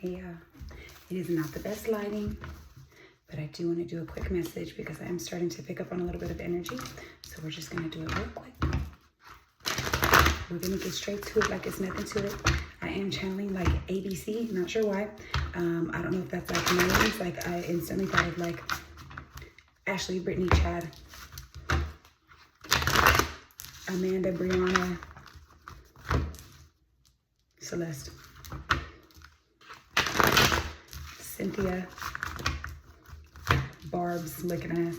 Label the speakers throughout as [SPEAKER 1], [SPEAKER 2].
[SPEAKER 1] Yeah, it is not the best lighting, but I do want to do a quick message because I am starting to pick up on a little bit of energy. So we're just going to do it real quick. We're going to get straight to it like it's nothing to it. I am channeling like ABC, not sure why. I don't know if that's like names. Like I instantly thought of like Ashley, Brittany, Chad, Amanda, Brianna, Celeste, Cynthia, Barb's looking ass,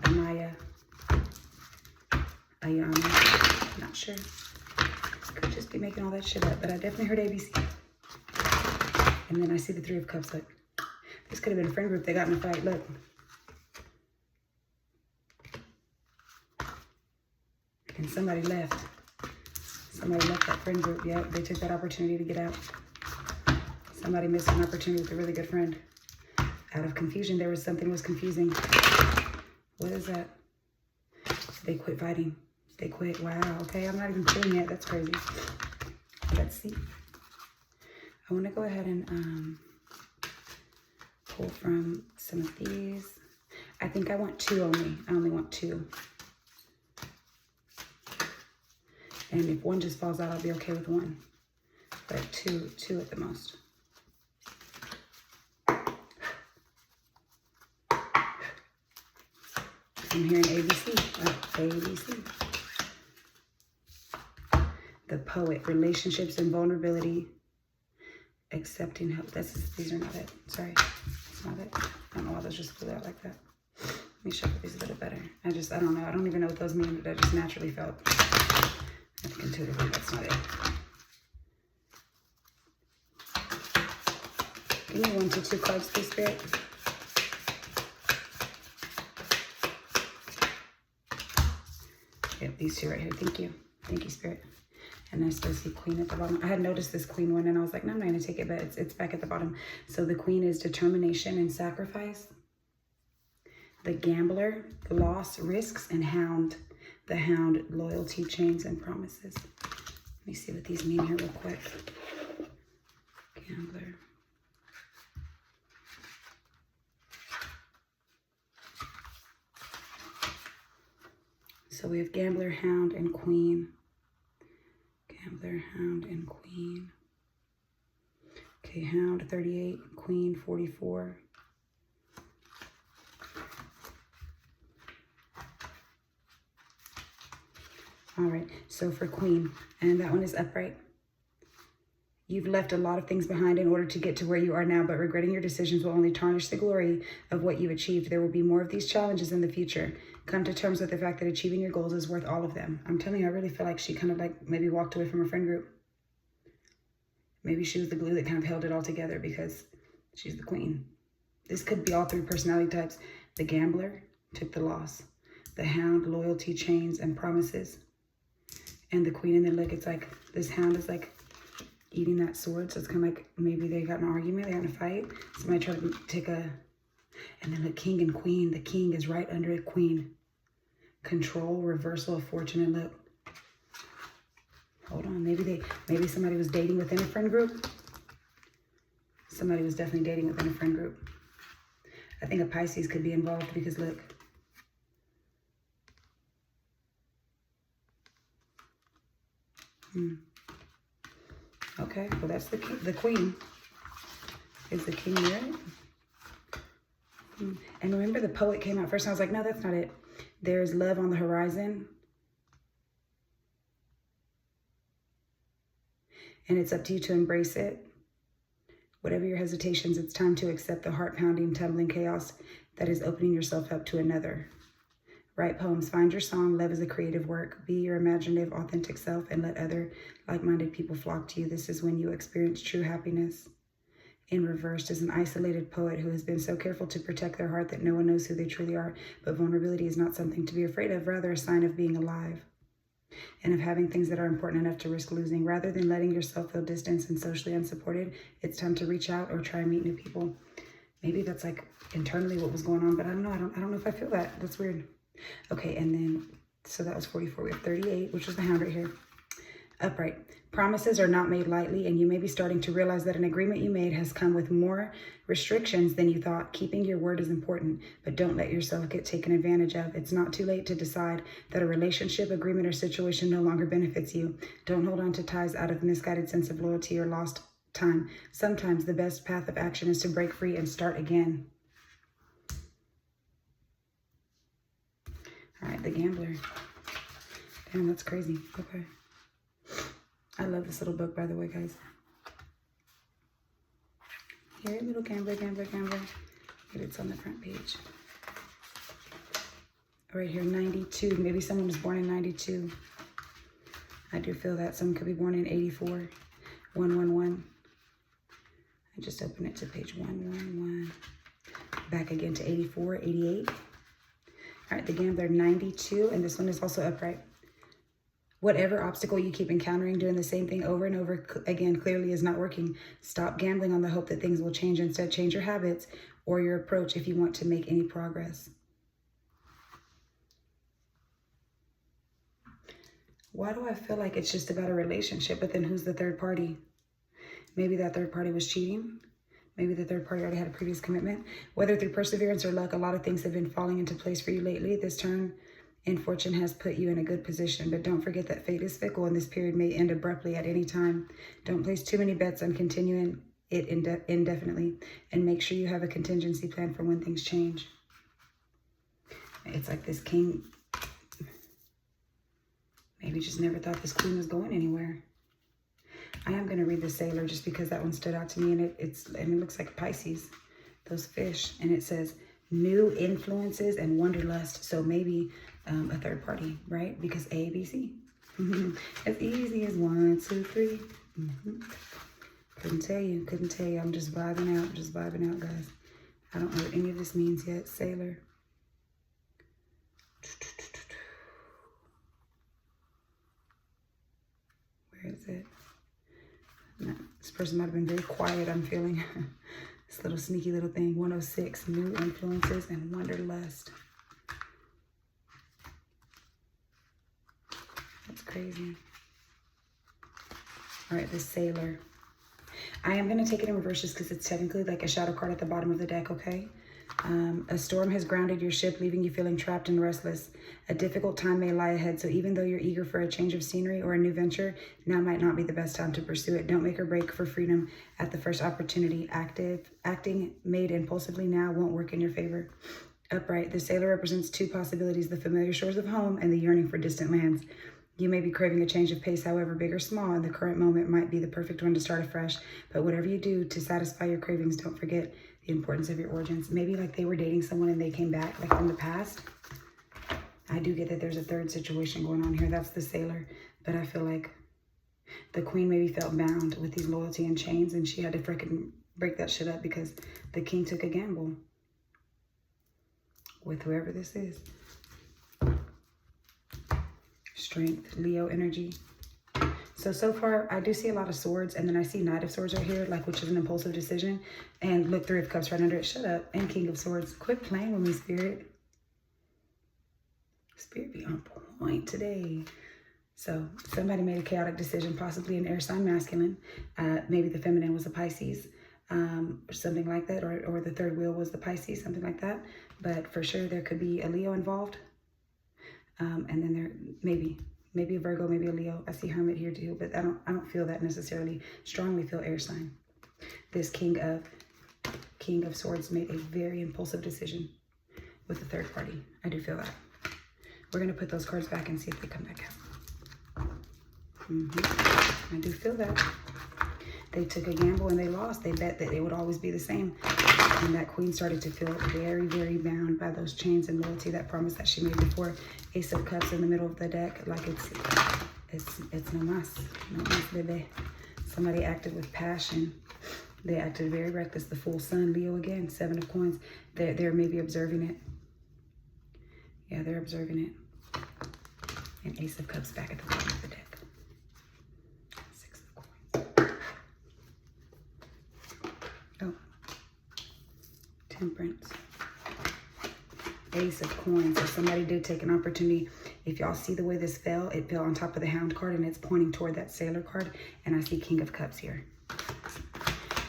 [SPEAKER 1] Amaya, Ayana, not sure. Could just be making all that shit up, but I definitely heard ABC. And then I see the Three of Cups. Look, this could have been a friend group. They got in a fight. Look. And somebody left. Somebody left that friend group. Yep, they took that opportunity to get out. Somebody missed an opportunity with a really good friend. Out of confusion, there was something was confusing. What is that? They quit fighting. They quit. Wow. Okay, I'm not even feeling yet. That's crazy. Let's see. I want to go ahead and pull from some of these. I think I want two only. I only want two. And if one just falls out, I'll be okay with one. But two at the most. I'm hearing ABC. ABC. The Poet. Relationships and vulnerability. Accepting help. These are not it. Sorry. It's not it. I don't know why those just flew out like that. Let me shuffle these a little better. I don't know. I don't even know what those mean, but I just naturally felt. I think intuitively that's not it. Give me 1 to 2 cards, please, Spirit. Yep, these two right here. Thank you. Thank you, Spirit. And I still see Queen at the bottom. I had noticed this Queen one, and I was like, no, I'm not going to take it, but it's back at the bottom. So the Queen is determination and sacrifice. The Gambler, loss, risks, and Hound. The Hound, loyalty, chains, and promises. Let me see what these mean here real quick. Gambler. So we have Gambler, Hound, and Queen. Gambler, Hound, and Queen. Okay, Hound, 38. Queen, 44. All right, so for Queen, and that one is upright. You've left a lot of things behind in order to get to where you are now, but regretting your decisions will only tarnish the glory of what you achieved. There will be more of these challenges in the future. Come to terms with the fact that achieving your goals is worth all of them. I'm telling you, I really feel like she kind of like maybe walked away from her friend group. Maybe she was the glue that kind of held it all together because she's the Queen. This could be all three personality types. The Gambler took the loss. The Hound, loyalty, chains, and promises. And the Queen, and then look, it's like this Hound is like eating that sword. So it's kind of like maybe they got in an argument, they got in a fight. Somebody tried to take a, and then the King and Queen. The King is right under it, Queen. Control, reversal of fortune, and look. Hold on, maybe somebody was dating within a friend group. Somebody was definitely dating within a friend group. I think a Pisces could be involved because look. Okay, well that's the Queen. Is the King right? And remember the Poet came out first and I was like, no, that's not it. There's love on the horizon. And it's up to you to embrace it. Whatever your hesitations, it's time to accept the heart-pounding, tumbling chaos that is opening yourself up to another. Write poems, find your song, love is a creative work. Be your imaginative, authentic self and let other like-minded people flock to you. This is when you experience true happiness. In reversed is an isolated poet who has been so careful to protect their heart that no one knows who they truly are. But vulnerability is not something to be afraid of, rather a sign of being alive and of having things that are important enough to risk losing. Rather than letting yourself feel distanced and socially unsupported, it's time to reach out or try and meet new people. Maybe that's like internally what was going on, but I don't know. I don't know if I feel that. That's weird. Okay, and then, so that was 44. We have 38, which is the Hound right here. Upright. Promises are not made lightly, and you may be starting to realize that an agreement you made has come with more restrictions than you thought. Keeping your word is important, but don't let yourself get taken advantage of. It's not too late to decide that a relationship, agreement, or situation no longer benefits you. Don't hold on to ties out of a misguided sense of loyalty or lost time. Sometimes the best path of action is to break free and start again. All right, the Gambler. Damn, that's crazy. Okay. I love this little book, by the way, guys. Here, little gambler, gambler, gambler. It's on the front page. Right here, 92. Maybe someone was born in 92. I do feel that. Someone could be born in 84. 111. I just open it to page 111. Back again to 84, 88. All right, the Gambler, 92. And this one is also upright. Whatever obstacle you keep encountering, doing the same thing over and over again clearly is not working. Stop gambling on the hope that things will change. Instead, change your habits or your approach if you want to make any progress. Why do I feel like it's just about a relationship, but then who's the third party? Maybe that third party was cheating. Maybe the third party already had a previous commitment. Whether through perseverance or luck, a lot of things have been falling into place for you lately. This turn in fortune has put you in a good position, but don't forget that fate is fickle and this period may end abruptly at any time. Don't place too many bets on continuing it indefinitely, and make sure you have a contingency plan for when things change. It's like this king maybe just never thought this queen was going anywhere. I am going to read the Sailor just because that one stood out to me, and it looks like Pisces, those fish, and it says new influences and wanderlust. So maybe a third party, right? Because A, B, C. As easy as 1, 2, 3. Couldn't tell you. I'm just vibing out, guys. I don't know what any of this means yet. Sailor. Where is it? No, this person might have been very quiet, I'm feeling. This little sneaky little thing. 106, new influences and wanderlust. That's crazy. All right, the Sailor. I am going to take it in reverse just because it's technically like a shadow card at the bottom of the deck, okay? A storm has grounded your ship, leaving you feeling trapped and restless. A difficult time may lie ahead, so even though you're eager for a change of scenery or a new venture, now might not be the best time to pursue it. Don't make or break for freedom at the first opportunity. Acting made impulsively now won't work in your favor. Upright, the Sailor represents two possibilities: the familiar shores of home and the yearning for distant lands. You may be craving a change of pace, however big or small, and the current moment might be the perfect one to start afresh. But whatever you do to satisfy your cravings, don't forget the importance of your origins. Maybe like they were dating someone and they came back like from the past. I do get that there's a third situation going on here. That's the Sailor. But I feel like the Queen maybe felt bound with these loyalty and chains, and she had to freaking break that shit up because the King took a gamble with whoever this is. Strength, Leo energy. So far, I do see a lot of swords, and then I see Knight of Swords right here, like, which is an impulsive decision. And look, Three of Cups right under it. Shut up. And King of Swords. Quit playing with me, Spirit. Spirit be on point today. So somebody made a chaotic decision, possibly an air sign masculine. Maybe the feminine was a Pisces, or something like that. Or the third wheel was the Pisces, something like that. But for sure, there could be a Leo involved. And then there maybe a Virgo, maybe a Leo. I see Hermit here too, but I don't feel that necessarily. Strongly feel air sign. This King of Swords made a very impulsive decision with the third party. I do feel that. We're gonna put those cards back and see if they come back out. I do feel that. They took a gamble and they lost. They bet that it would always be the same. And that Queen started to feel very, very bound by those chains and loyalty, that promise that she made before. Ace of Cups in the middle of the deck. Like it's no mas, baby. Somebody acted with passion. They acted very reckless. The Full Sun, Leo again, 7 of Coins. They're maybe observing it. Yeah, they're observing it. And Ace of Cups back at the bottom of the deck. 6 of Coins. Oh. Temperance. Ace of Coins. So somebody did take an opportunity. If y'all see the way this fell, it fell on top of the Hound card and it's pointing toward that Sailor card. And I see King of Cups here.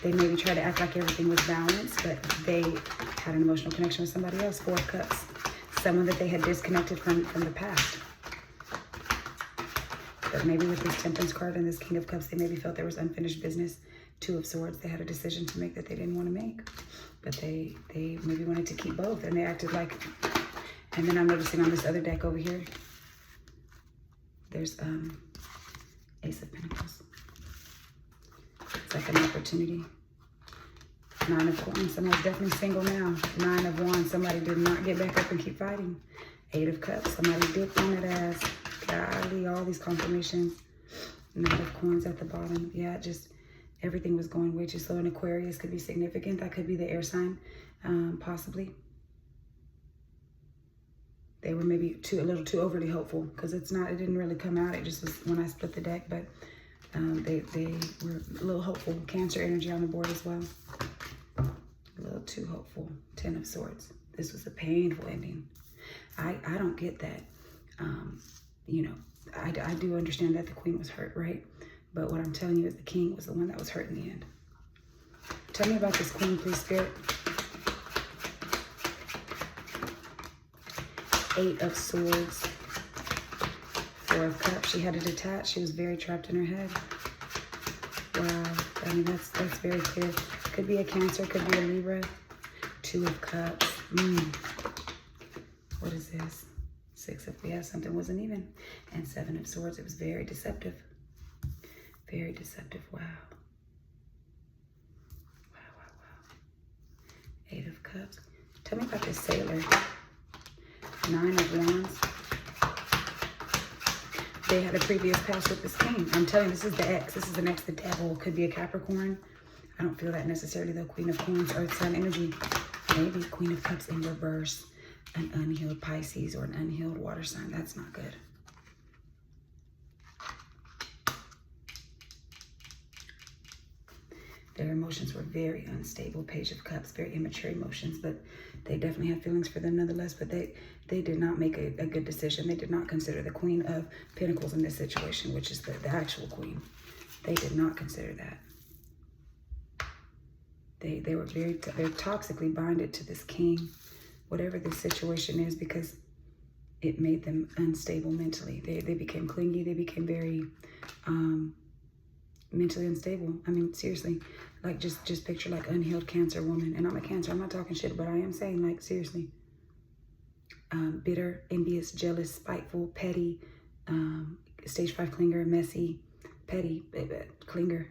[SPEAKER 1] They maybe tried to act like everything was balanced, but they had an emotional connection with somebody else. Four of Cups. Someone that they had disconnected from the past. But maybe with this Temperance card and this King of Cups, they maybe felt there was unfinished business. Two of Swords, they had a decision to make that they didn't want to make. But they maybe wanted to keep both, and they acted like... And then I'm noticing on this other deck over here, there's Ace of Pentacles. It's like an opportunity. Nine of Coins, somebody's definitely single now. Nine of Wands, somebody did not get back up and keep fighting. Eight of Cups, somebody dipped on it as... Golly, all these confirmations. Knight of Coins at the bottom. Yeah, just everything was going way too slow. And Aquarius could be significant. That could be the air sign, possibly. They were maybe a little too overly hopeful because it didn't really come out. It just was when I split the deck, but they were a little hopeful. Cancer energy on the board as well. A little too hopeful. Ten of Swords. This was a painful ending. I don't get that. You know, I do understand that the Queen was hurt, right? But what I'm telling you is the King was the one that was hurt in the end. Tell me about this Queen, please, Spirit. Eight of Swords. Four of Cups. She had to detach. She was very trapped in her head. Wow. I mean, that's very clear. Could be a Cancer. Could be a Libra. Two of Cups. What is this? Six of, yeah, something wasn't even. And Seven of Swords. It was very deceptive. Very deceptive. Wow. Wow. Eight of Cups. Tell me about this Sailor. Nine of Wands. They had a previous past with this King. I'm telling you, this is the ex. This is the next, the Devil. Could be a Capricorn. I don't feel that necessarily, though. Queen of Coins, Earth sign energy. Maybe Queen of Cups in reverse. An unhealed Pisces or an unhealed water sign. That's not good. Their emotions were very unstable. Page of Cups, very immature emotions, but they definitely had feelings for them nonetheless, but they did not make a good decision. They did not consider the Queen of Pentacles in this situation, which is the actual Queen. They did not consider that. They were they're toxically binded to this King, whatever this situation is, because it made them unstable mentally. They became clingy. They became very mentally unstable. I mean, seriously, like just picture like unhealed Cancer woman. And I'm a Cancer. I'm not talking shit, but I am saying, like, seriously. Bitter, envious, jealous, spiteful, petty, stage 5 clinger, messy, petty, clinger,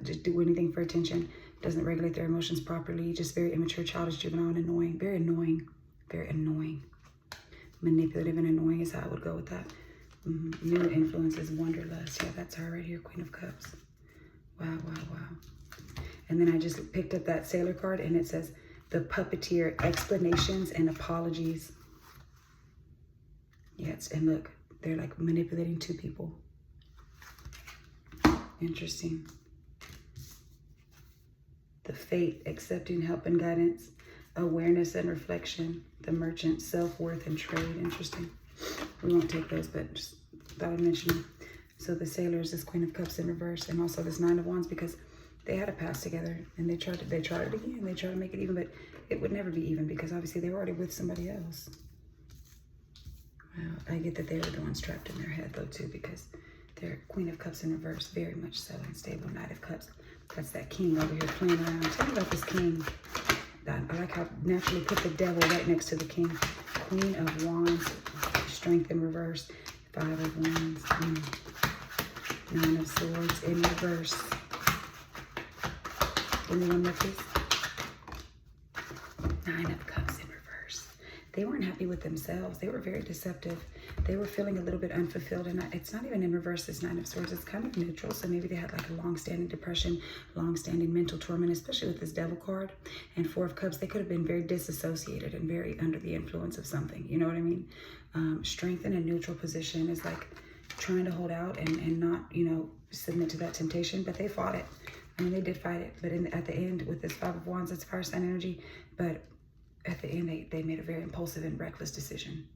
[SPEAKER 1] just do anything for attention, doesn't regulate their emotions properly, just very immature, childish, juvenile, and annoying. Very annoying. Very annoying. Manipulative and annoying is how I would go with that. New influences, wanderlust. Yeah, that's her right here, Queen of Cups. Wow. And then I just picked up that Sailor card, and it says, the puppeteer, explanations and apologies. Yes, and look, they're like manipulating two people. Interesting. The Fate, accepting help and guidance. Awareness and reflection. The Merchant, self-worth and trade. Interesting. We won't take those, but just thought I'd mention them. So the Sailor is this Queen of Cups in reverse, and also this Nine of Wands, because they had a past together, and they tried it again. They tried to make it even, but it would never be even because obviously they were already with somebody else. Well, I get that they were the ones trapped in their head though too, because they're Queen of Cups in reverse, very much so unstable. Knight of Cups. That's that King over here playing around. Tell me about this King. I like how naturally put the Devil right next to the King. Queen of Wands, strength in reverse. Five of Wands. Nine of Swords in reverse. Give me one more, please. Nine of Cups in reverse. They weren't happy with themselves. They were very deceptive. They were feeling a little bit unfulfilled, and it's not even in reverse, this Nine of Swords. It's kind of neutral, so maybe they had like a long-standing depression, long-standing mental torment, especially with this Devil card. And Four of Cups, they could have been very disassociated and very under the influence of something. You know what I mean? Strength in a neutral position is like trying to hold out and not, you know, submit to that temptation, but they fought it. I mean, they did fight it, but at the end with this Five of Wands, it's fire sign energy, but at the end, they made a very impulsive and reckless decision.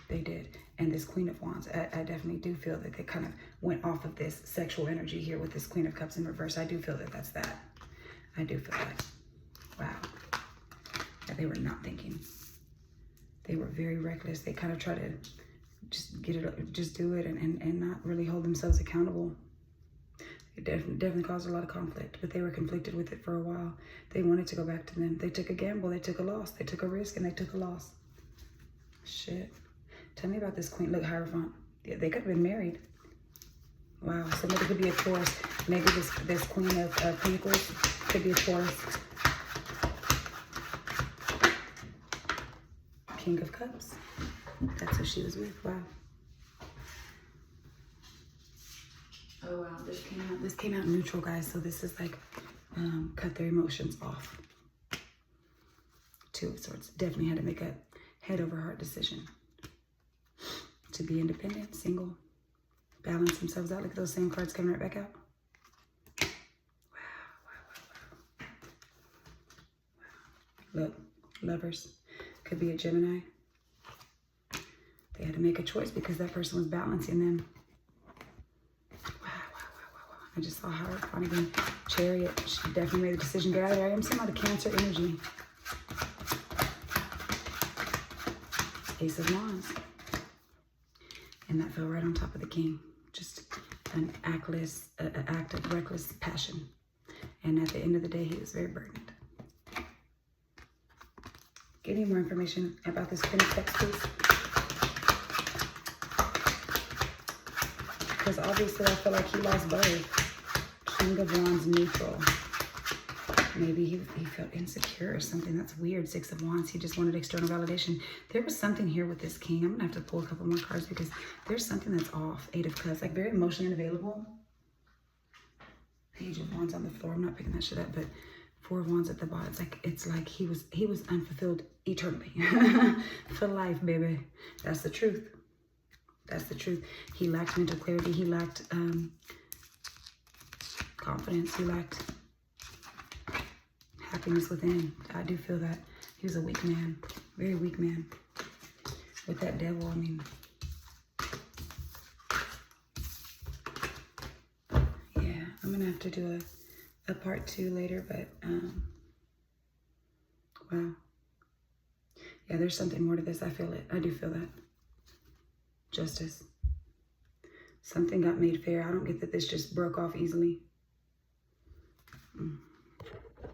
[SPEAKER 1] They did. And this Queen of Wands, I definitely do feel that they kind of went off of this sexual energy here with this Queen of Cups in reverse. I do feel that that's that. I do feel that. Wow. That they were not thinking. They were very reckless. They kind of try to just do it and not really hold themselves accountable. It definitely caused a lot of conflict, but they were conflicted with it for a while. They wanted to go back to them. They took a gamble, they took a loss, they took a risk, and they took a loss. Shit. Tell me about this Queen. Look, Hierophant. Yeah, they could have been married. Wow. Somebody could be a Taurus. Maybe this Queen of Pentacles could be a Taurus. King of Cups. That's who she was with. Wow. Oh wow, this came out neutral, guys. So this is like cut their emotions off. Two of Swords. Definitely had to make a head over heart decision to be independent, single, balance themselves out. Look at those same cards coming right back out. Wow. Look, Lovers. Could be a Gemini. They had to make a choice because that person was balancing them. I just saw her on again. Chariot. She definitely made a decision. Get out of there. I am seeing a lot of Cancer energy. Ace of Wands. And that fell right on top of the King. Just an act of reckless passion. And at the end of the day, he was very burdened. Give me more information about this Queen of Cups, please. Because obviously I feel like he lost both. King of Wands neutral. Maybe he felt insecure or something. That's weird. Six of Wands. He just wanted external validation. There was something here with this King. I'm going to have to pull a couple more cards because there's something that's off. Eight of Cups. Like very emotionally unavailable. Page of Wands on the floor. I'm not picking that shit up, but Four of Wands at the bottom. It's like he was unfulfilled eternally. For life, baby. That's the truth. That's the truth. He lacked mental clarity. He lacked confidence. He lacked happiness within. I do feel that. He was a weak man. Very weak man. With that Devil, I mean. Yeah, I'm going to have to do a part 2 later, but wow. Yeah, there's something more to this. I feel it. I do feel that. Justice. Something got made fair. I don't get that this just broke off easily.